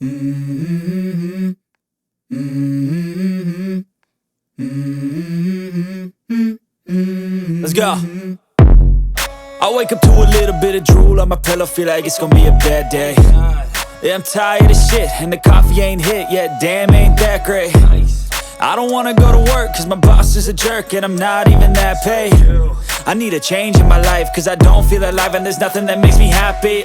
Let's go. I wake up to a little bit of drool on my pillow, feel like it's gonna be a bad day. Yeah, I'm tired of shit, and the coffee ain't hit yet, damn, ain't that great. I don't wanna go to work, cause my boss is a jerk, and I'm not even that paid. I need a change in my life, cause I don't feel alive, and there's nothing that makes me happy.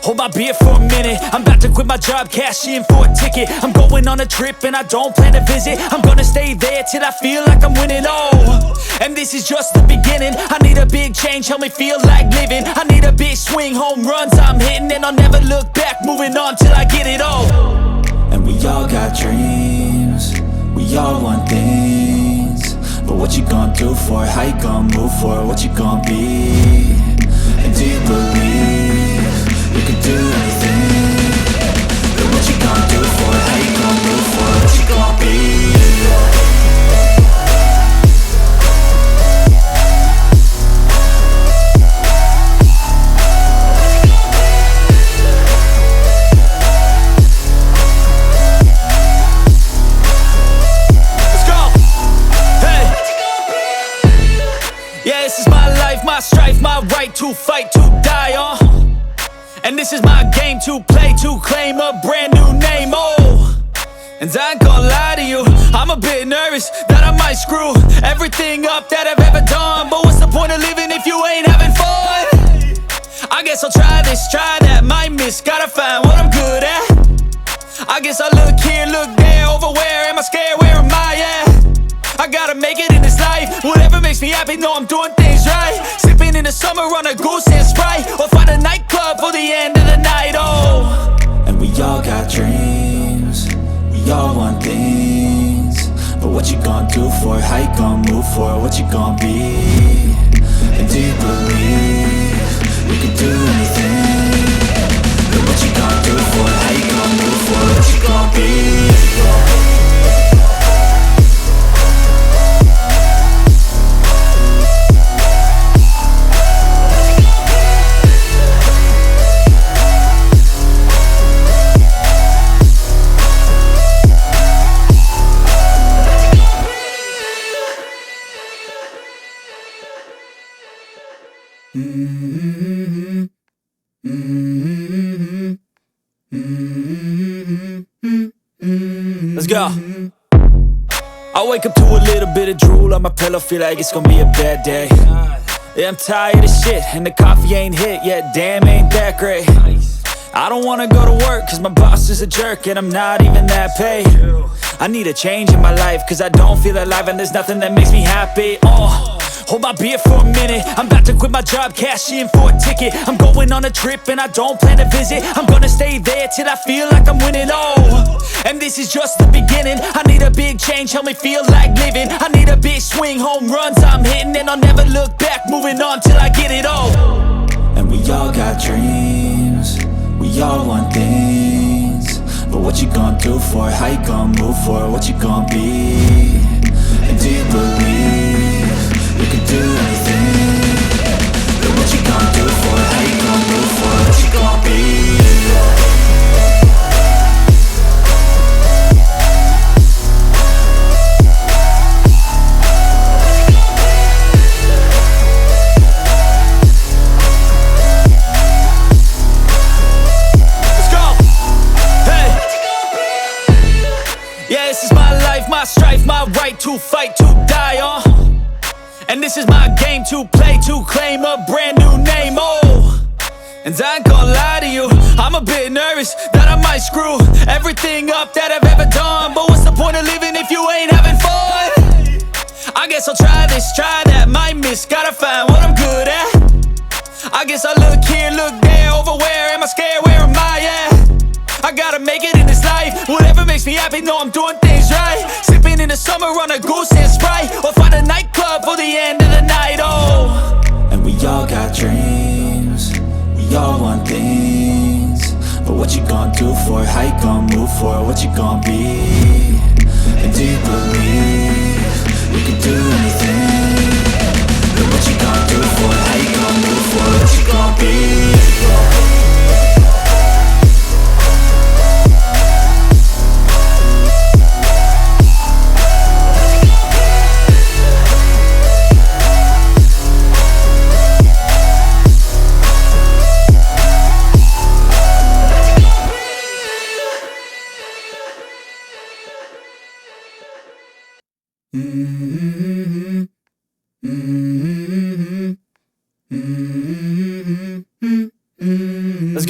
Hold my beer for a minute, I'm about to quit my job, cash in for a ticket. I'm going on a trip and I don't plan to visit. I'm gonna stay there till I feel like I'm winning, and this is just the beginning. I need a big change, help me feel like living. I need a big swing, home runs I'm hitting, and I'll never look back, moving on till I get it all. And we all got dreams, we all want things, but what you gonna do for it? How you gonna move for it? What you gonna be? And do you believe you can do anything? But what you gonna do for it? How you gonna move for it? What you gonna be? Let's go! Hey! Yeah, this is my life, my strife, my right to fight, to die on. And this is my game to play, to claim a brand new name, And I ain't gonna lie to you, I'm a bit nervous that I might screw everything up that I've ever done. But what's the point of living if you ain't having fun? I guess I'll try this, try that, might miss, gotta find what I'm good at. I guess I look here, look there, over where am I scared, where am I at? I gotta make it in this life, whatever makes me happy, know I'm doing things right. Sipping in the summer on a goose and Sprite, or find a nightclub for the end of the night, And we all got dreams, we all want things, but what you gonna do for it? How you gonna move for it? What you gonna be? And do you believe you can do anything? But what you gonna do for it? How you gonna move for it? What you gonna be? Let's go. I wake up to a little bit of drool on my pillow, feel like it's gonna be a bad day. Yeah, I'm tired of shit, and the coffee ain't hit yet, damn, ain't that great. I don't wanna go to work, cause my boss is a jerk, and I'm not even that paid. I need a change in my life, cause I don't feel alive, and there's nothing that makes me happy. Hold my beer for a minute, I'm about to quit my job, cash in for a ticket. I'm going on a trip and I don't plan to visit. I'm gonna stay there till I feel like I'm winning, and this is just the beginning. I need a big change, help me feel like living. I need a big swing, home runs I'm hitting, and I'll never look back, moving on till I get it all. And we all got dreams, we all want things, but what you gonna do for it? How you gonna move for it? What you gonna be? And do you believe you can do anything? But what you gonna do for it? How you gonna move for it? What you gonna be? Let's go! Hey! Yeah, this is my life, my strife, my right to fight, to die on. And this is my game to play, to claim a brand new name, And I ain't gonna lie to you, I'm a bit nervous that I might screw everything up that I've ever done. But what's the point of living if you ain't having fun? I guess I'll try this, try that, might miss, gotta find what I'm good at. I guess I look here, look there, over where am I scared, where am I at? I gotta make it in this life, whatever makes me happy, know I'm doing things right. Sipping in the summer on a goose and Sprite, or find a nightclub for the end of the night, And we all got dreams, we all want things, but what you gonna do for it? How you gonna move for it? What you gonna be? And do you believe you can do anything? But what you gonna do for it? How you gonna move for it? What you gonna be?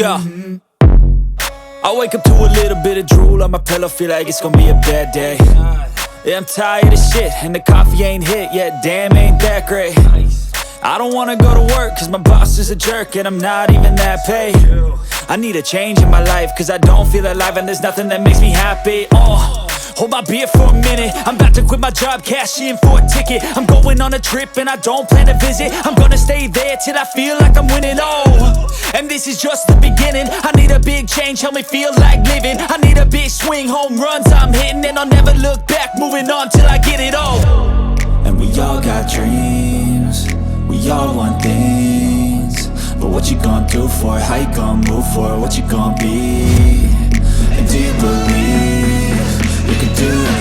Yeah. I wake up to a little bit of drool on my pillow, feel like it's gonna be a bad day. Yeah, I'm tired of shit, and the coffee ain't hit yet, damn, ain't that great. I don't wanna go to work, cause my boss is a jerk, and I'm not even that paid. I need a change in my life, cause I don't feel alive, and there's nothing that makes me happy. Hold my beer for a minute, I'm about to quit my job, cash in for a ticket. I'm going on a trip and I don't plan to visit. I'm gonna stay there till I feel like I'm winning, and this is just the beginning. I need a big change, help me feel like living. I need a big swing, home runs I'm hitting, and I'll never look back, moving on till I get it all. And we all got dreams, we all want things, but what you gonna do for it? How you gonna move for it? What you gonna be? And do you believe you can do